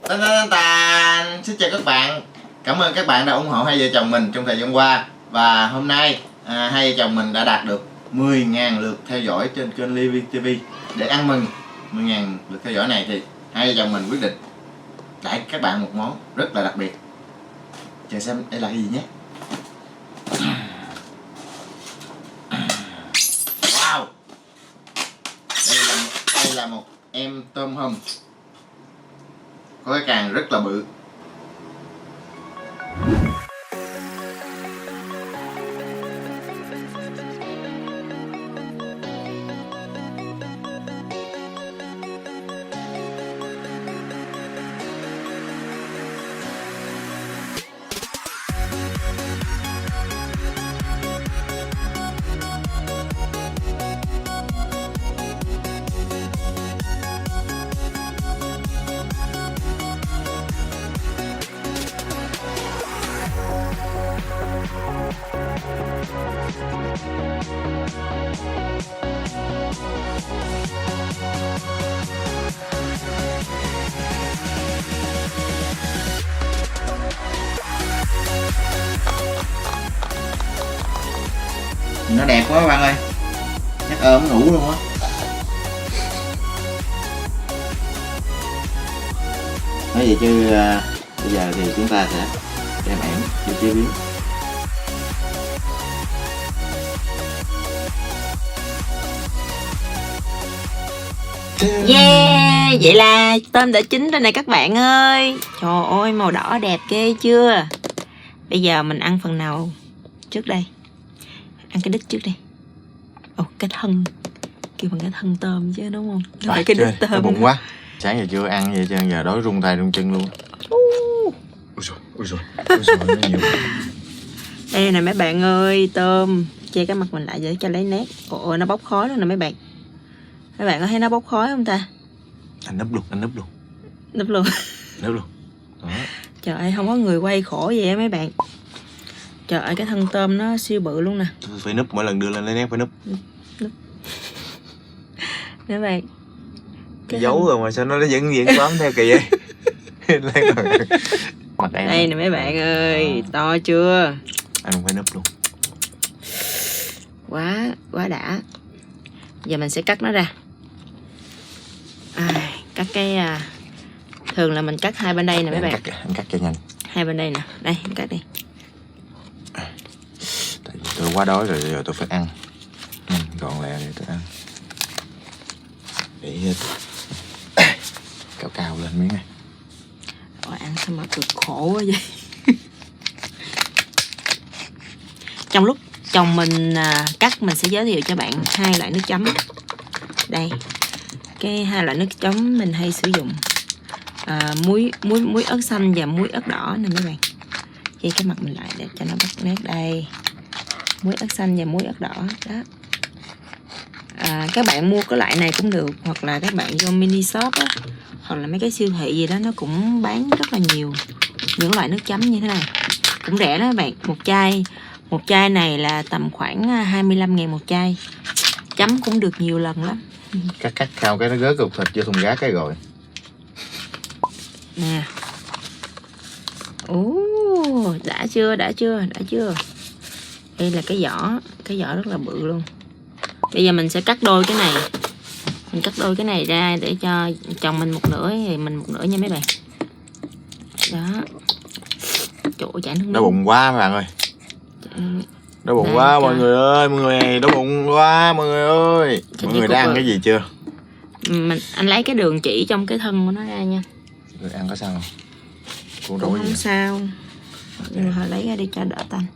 Tan tan tan. Xin chào các bạn. Cảm ơn các bạn đã ủng hộ hai vợ chồng mình trong thời gian qua. Và hôm nay hai vợ chồng mình đã đạt được 10.000 lượt theo dõi trên kênh Livy TV. Để ăn mừng 10.000 lượt theo dõi này thì hai vợ chồng mình quyết định đãi các bạn một món rất là đặc biệt. Chờ xem đây là cái gì nhé. Wow, đây là một em tôm hùm có cái càng rất là bự. Nó đẹp quá các bạn ơi, chắc ôm ngủ luôn á. Nói vậy chứ bây giờ thì chúng ta sẽ đem ẻm đi chế biến. Yeah, vậy là tôm đã chín rồi này các bạn ơi. Trời ơi, màu đỏ đẹp ghê chưa. Bây giờ mình ăn phần nào trước đây? Ăn cái đít trước đây. Ồ, cái thân. Kêu bằng cái thân tôm chứ đúng không? Không phải cái đít tôm. Bụng quá. Sáng giờ chưa ăn vậy chứ giờ đói run tay run chân luôn. Ui rồi, nó nhiều. Đây nè mấy bạn ơi, tôm. Che cái mặt mình lại để cho lấy nét. Ồ, nó bốc khói luôn nè mấy bạn. Mấy bạn có thấy nó bốc khói không ta? Anh núp luôn. Núp luôn. Đó. Trời ơi, không có người quay khổ vậy á mấy bạn. Trời ơi, cái thân tôm nó siêu bự luôn nè. Phải núp, mỗi lần đưa lên lấy nét phải núp. Mấy bạn. Cái giấu rồi mà sao nó vẫn bám theo kỳ vậy? Mặt đây nè mấy bạn ơi, to chưa? Anh không phải núp luôn. Quá đã. Giờ mình sẽ cắt nó ra. Cắt cái thường là mình cắt hai bên đây nè mấy bạn. Anh cắt cho nhanh. Hai bên đây nè. Đây, anh cắt đi. Tại vì tôi quá đói rồi, giờ tôi phải ăn. Gọn lẹ để tôi ăn. Để cao lên miếng này. Rồi ăn sao mà cực khổ quá vậy. Trong lúc chồng mình cắt, mình sẽ giới thiệu cho bạn hai loại nước chấm. Đây, cái hai loại nước chấm mình hay sử dụng muối ớt xanh và muối ớt đỏ nè mấy bạn. Che cái mặt mình lại để cho nó bắt nét. Đây, muối ớt xanh và muối ớt đỏ đó. Các bạn mua cái loại này cũng được, hoặc là các bạn vô mini shop á, hoặc là mấy cái siêu thị gì đó nó cũng bán rất là nhiều những loại nước chấm như thế này, cũng rẻ đó các bạn. Một chai này là tầm khoảng 25.000 một chai, chấm cũng được nhiều lần lắm. Cắt khao cái nó gớt cục thịt vô thùng rác cái rồi nè. Đã chưa. Đây là cái vỏ rất là bự luôn. Bây giờ mình sẽ cắt đôi cái này. Mình cắt đôi cái này ra để cho chồng mình một nửa thì mình một nửa nha mấy bạn. Đó. Chỗ chảy nước. Đói bụng quá mấy bạn ơi. Đói bụng quá mọi người ơi, mọi người này đói bụng quá mọi người ơi. Mọi người đã ăn cái gì chưa? Anh lấy cái đường chỉ trong cái thân của nó ra nha. Người ăn có sao không? Cũng không sao. Nhưng mà lấy ra đi cho đỡ tanh.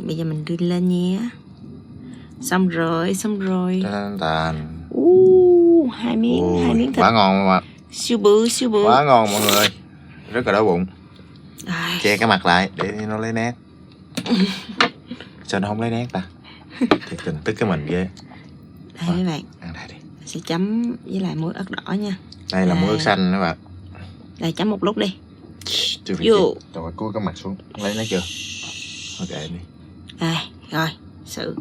Bây giờ mình đưa lên nhé. Xong rồi. Tàn. Hai miếng thịt. Quá ngon mà. Siêu bự. Quá ngon mọi người. Rất là đói bụng. Che cái mặt lại để nó lấy nét. Sao nó không lấy nét ta? Thiệt tình tức cái mình ghê. Đây mấy bạn. Ăn đây đi. Mình sẽ chấm với lại muối ớt đỏ nha. Đây là muối ớt xanh các bạn. Đây chấm một lúc đi. Chưa phải rồi cúi cái mặt xuống. Lấy nét chưa? Ok đi. Đây, rồi, sự.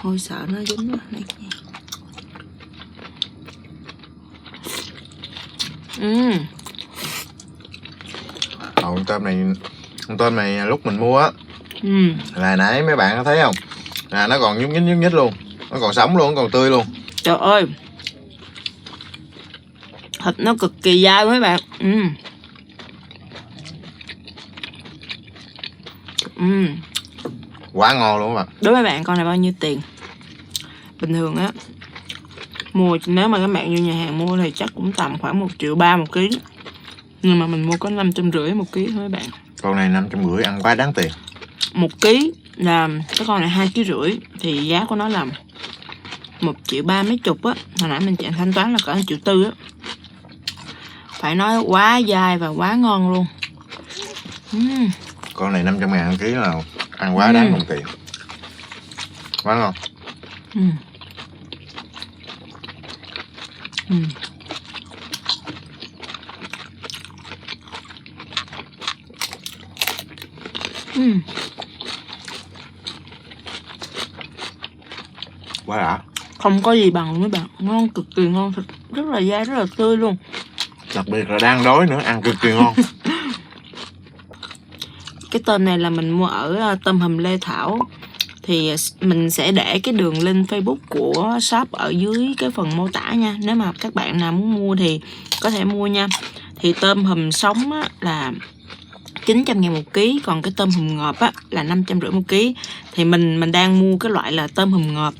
Thôi sợ nó dính quá này. Con tôm này lúc mình mua á, là nãy mấy bạn có thấy không, là nó còn nhúc nhích luôn, nó còn sống luôn, nó còn tươi luôn. Trời ơi, thịt nó cực kỳ dai mấy bạn. Quá ngon luôn các bạn. Đối với bạn con này bao nhiêu tiền? Bình thường á, mua nếu mà các bạn vô nhà hàng mua thì chắc cũng tầm khoảng 1,3 triệu một ký, nhưng mà mình mua có 550 một ký thôi mấy bạn. Con này 550 ăn quá đáng tiền. 1 ký là cái con này 2,5 kg thì giá của nó là 1,3 triệu mấy chục á. Hồi nãy mình chạy thanh toán là cỡ 1,4 triệu á. Phải nói quá dai và quá ngon luôn. Con này 500.000 ký là ăn quá đáng đồng tiền. Quá ngon. Quá đã. Không có gì bằng mấy bạn, ngon cực kỳ ngon, thịt rất là dai, rất là tươi luôn. Đặc biệt là đang đói nữa, ăn cực kỳ ngon. Cái tôm này là mình mua ở tôm hùm Lê Thảo. Thì mình sẽ để cái đường link Facebook của shop ở dưới cái phần mô tả nha. Nếu mà các bạn nào muốn mua thì có thể mua nha. Thì tôm hùm sống á, là 900.000 một ký, còn cái tôm hùm ngọt á, là 550 một ký. Thì mình đang mua cái loại là tôm hùm ngọt.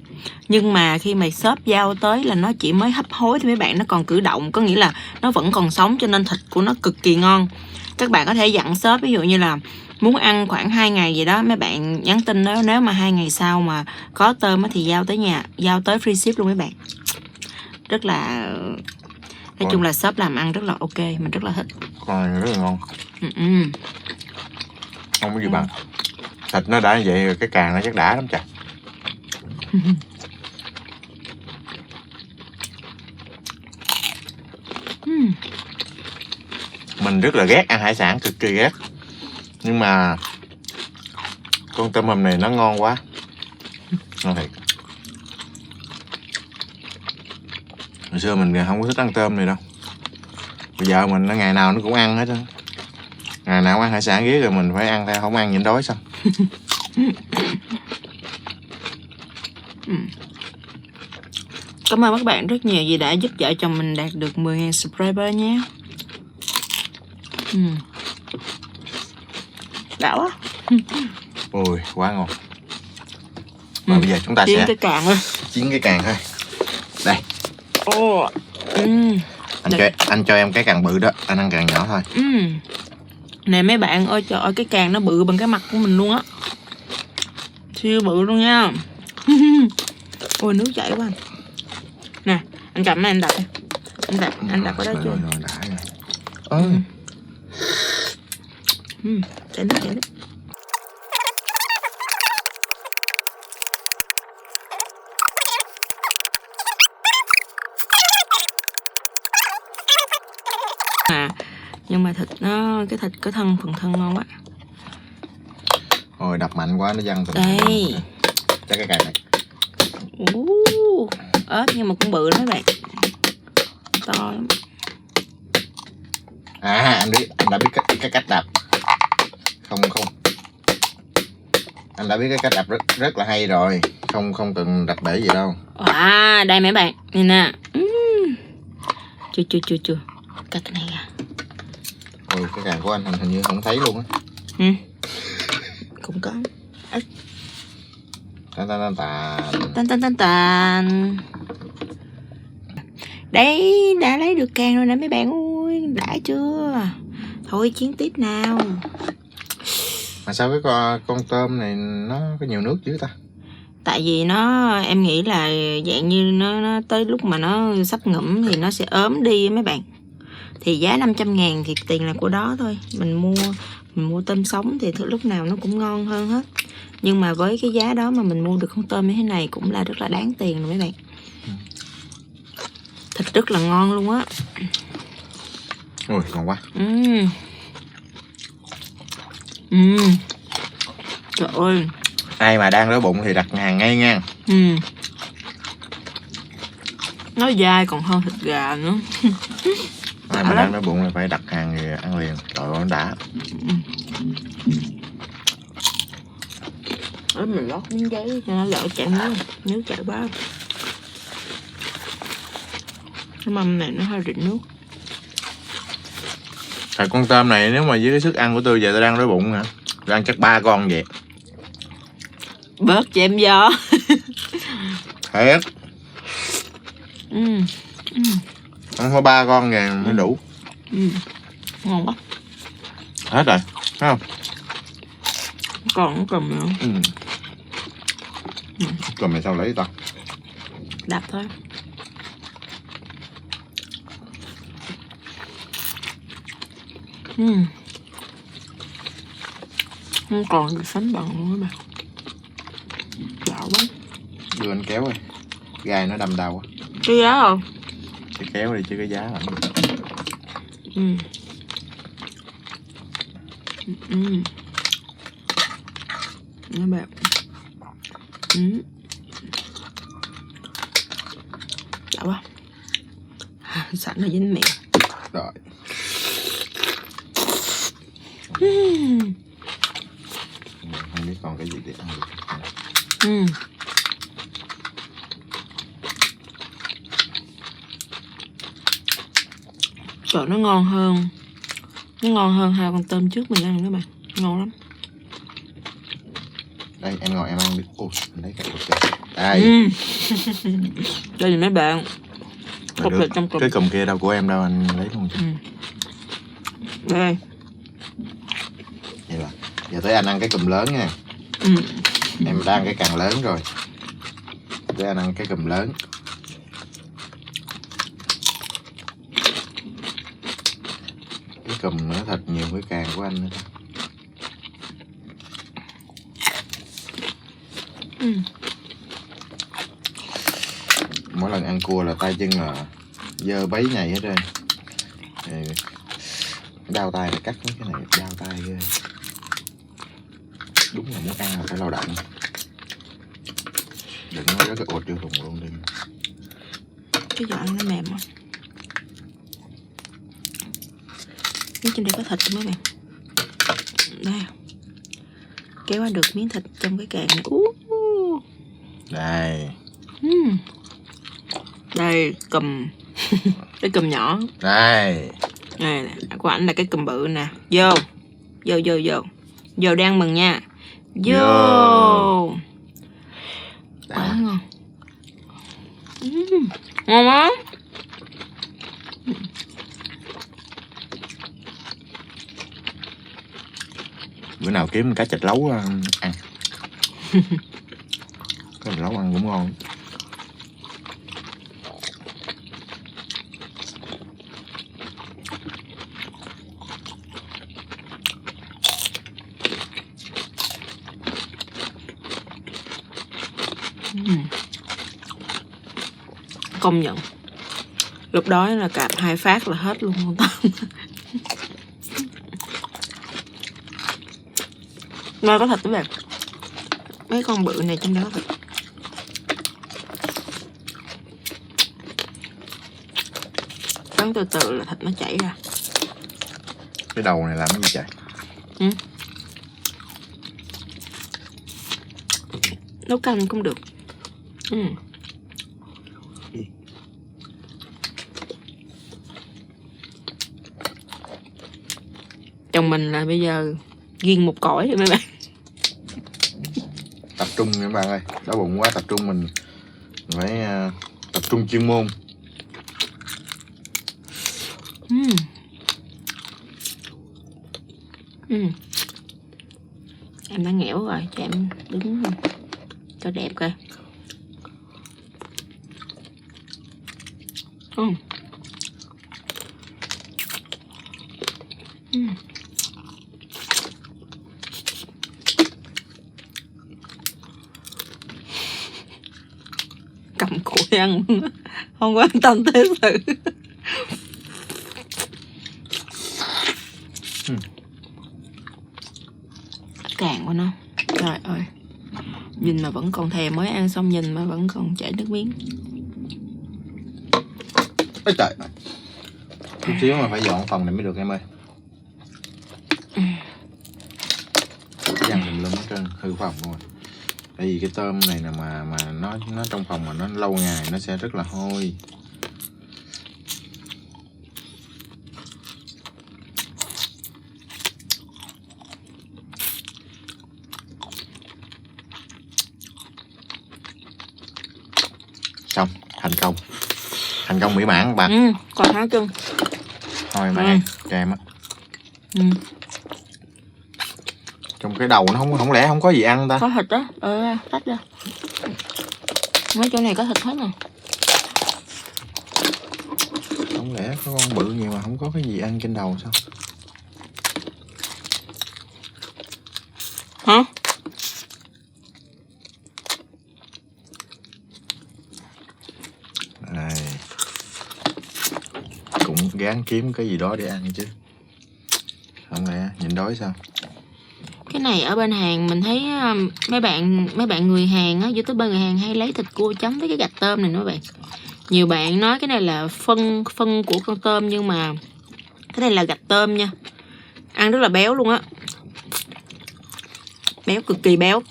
Nhưng mà khi mà shop giao tới là nó chỉ mới hấp hối thì mấy bạn, nó còn cử động, có nghĩa là nó vẫn còn sống, cho nên thịt của nó cực kỳ ngon. Các bạn có thể dặn shop, ví dụ như là muốn ăn khoảng 2 ngày gì đó, mấy bạn nhắn tin đó, nếu mà 2 ngày sau mà có tôm thì giao tới nhà, giao tới free ship luôn mấy bạn. Rất là, nói chung là shop làm ăn rất là ok, mình rất là thích. Con này rất là ngon. Không có gì bằng. Thịt nó đã như vậy rồi, cái càng nó chắc đã lắm trời. Mình rất là ghét ăn hải sản, cực kỳ ghét. Nhưng mà con tôm hùm này nó ngon quá. Ngon thiệt. Hồi xưa mình không có thích ăn tôm này đâu. Bây giờ mình nó ngày nào nó cũng ăn hết á. Ngày nào cũng ăn hải sản ghét rồi mình phải ăn theo, không ăn nhịn đói sao. Cảm ơn các bạn rất nhiều vì đã giúp vợ chồng mình đạt được 10.000 subscriber nhé. Đã quá. Ôi, quá ngon. Và bây giờ chúng ta Chiên sẽ cái càng thôi. Chiên cái càng thôi. Đây. Anh cho em cái càng bự đó, anh ăn càng nhỏ thôi. Nè mấy bạn ơi, trời ơi, cái càng nó bự bằng cái mặt của mình luôn á. Siêu bự luôn nha. Ôi nước chảy quá. Nè, anh cầm này anh đặt. Anh đặt ở đó chưa? Rồi, đã rồi. Chảy nước. Nhưng mà thịt nó, cái thịt cái phần thân ngon quá. Ôi đập mạnh quá nó văng. Đây. Chắc cái càng này. Ớt nhưng mà cũng bự đó các bạn. To lắm. Anh đã biết cái cách đập. Không. Anh đã biết cái cách đập rất là hay rồi. Không cần đập bể gì đâu. Đây mấy bạn, nhìn nè. Chưa. Cắt cái này ra. Ôi cái càng của anh hình như không thấy luôn á. Cũng có. Tan. Đấy, đã lấy được càng rồi nè mấy bạn ơi, đã chưa? Thôi chiến tiếp nào. Mà sao cái con tôm này nó có nhiều nước chứ ta? Tại vì nó, em nghĩ là dạng như nó tới lúc mà nó sắp ngủm thì nó sẽ ốm đi mấy bạn. Thì giá 500.000 thì tiền là của đó thôi. Mình mua tôm sống thì lúc nào nó cũng ngon hơn hết. Nhưng mà với cái giá đó mà mình mua được con tôm như thế này cũng là rất là đáng tiền rồi mấy bạn. Thịt rất là ngon luôn á. Ôi ngon quá. Trời ơi, Ai mà đang đói bụng thì đặt hàng ngay nha. Nó dai còn hơn thịt gà nữa. Ai mà đang đói bụng thì phải đặt hàng thì ăn liền. Trời ơi, nó đã. Đấy, mình lót miếng giấy cho nó đỡ chảy nước. Nước chảy quá. Cái mâm này nó hơi rịn nước. Thật con tôm này nếu mà với cái sức ăn của tôi giờ tôi đang đói bụng hả? Tôi ăn chắc 3 con vậy. Bớt cho em do. Thiệt. Ăn có 3 con rồi mới đủ. Ngon quá. Hết rồi, thấy không? Còn nó cầm nữa. Cầm này sao lấy ta? Đập thôi. Không còn gì sánh bằng luôn các bạn. Lạ quá. Đưa anh kéo rồi. Gai nó đâm đau quá. Cái giá rồi. Cái kéo đi chứ cái giá lắm. Các bạn. Lạ quá. Sẵn là dính miệng. Rồi. Không biết còn cái gì để ăn được. Trời, nó ngon hơn. Nó ngon hơn 2 con tôm trước mình ăn các bạn. Ngon lắm. Đây em ngồi em ăn đi. Ôi, lấy cái cục thịt. Đây. Đây là mấy bạn. Cục thịt trong cục. Cái cụm kia đâu của em đâu, anh lấy luôn. Đây. Vậy là giờ tới anh ăn cái cụm lớn nha. Em đang cái càng lớn rồi. Tới anh ăn cái cụm lớn. Cái cụm nữa thịt nhiều cái càng của anh nữa. Mỗi lần ăn cua là tay chân là dơ bấy nhầy hết trơn. Đau tay là cắt mấy cái này, đau tay ghê. Đúng là muốn ăn là phải lao động. Đừng nói rất là ụt vô thùng luôn đi. Cái giỏ nó mềm quá. Miếng trên đây có thịt mấy bạn. Đây. Kéo qua được miếng thịt trong cái càng. Đây. Đây cùm. Cái cùm nhỏ. Đây. Này của ảnh là cái cùm bự nè. Vô. Vô đang mừng nha. Vô. Quá ngon. Ngon quá. Bữa nào kiếm cá chạch lấu ăn. Cá chạch lấu ăn cũng ngon. Công nhận. Lúc đó là cạp 2 phát là hết luôn con tôm. Nơi có thịt các bạn. Mấy con bự này trong đó có thịt. Cắn từ từ là thịt nó chảy ra. Cái đầu này làm cái gì trời? Nấu canh cũng được. Chồng mình là bây giờ ghiêng một cõi rồi mấy bạn. Tập trung nha các bạn ơi. Đói bụng quá tập trung mình phải tập trung chuyên môn. Em đã nghẽo rồi, cho em đứng cho đẹp coi. Cầm củi ăn không quan tâm thế sự. Càng của nó. Trời ơi. Nhìn mà vẫn còn thèm, mới ăn xong nhìn mà vẫn còn chảy nước miếng. Ôi trời, chút xíu mà phải dọn phòng này mới được em ơi. Dằn tùm lum hết trơn, hư phòng luôn. Tại vì cái tôm này nè mà nó trong phòng mà nó lâu ngày nó sẽ rất là hôi. Xong, thành công mỹ mãn các bạn. Còn 2 chân Thôi mà cho em á. Trong cái đầu nó không lẽ không có gì ăn ta? Có thịt đó, tách ra. Mấy chỗ này có thịt hết nè. Không lẽ có con bự nhiều mà không có cái gì ăn trên đầu sao? Hả? Này, cũng gắng kiếm cái gì đó để ăn chứ. Không lẽ nhìn đói sao? Cái này ở bên Hàn mình thấy mấy bạn người Hàn á, YouTuber người Hàn hay lấy thịt cua chấm với cái gạch tôm này nữa bạn. Nhiều bạn nói cái này là phân của con tôm, nhưng mà cái này là gạch tôm nha. Ăn rất là béo luôn á. Béo, cực kỳ béo.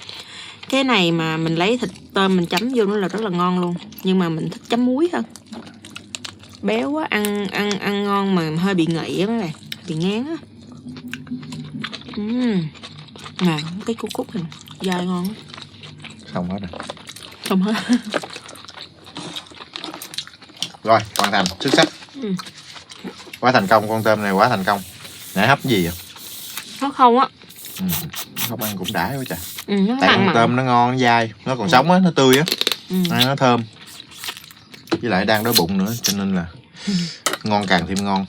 Cái này mà mình lấy thịt tôm mình chấm vô nó là rất là ngon luôn. Nhưng mà mình thích chấm muối hơn. Béo quá, ăn ngon mà hơi bị ngậy á mấy bạn, bị ngán á. Nè, cái cúc này dai ngon. Xong hết rồi. Xong hết. Rồi, hoàn thành, xuất sắc. Quá thành công, con tôm này quá thành công. Nãy hấp gì vậy? Nó không á. Không ăn cũng đã quá trời. Tại con tôm nó ngon, nó dai, nó còn sống á, nó tươi á. Ăn nó thơm. Với lại đang đói bụng nữa cho nên là ngon càng thêm ngon.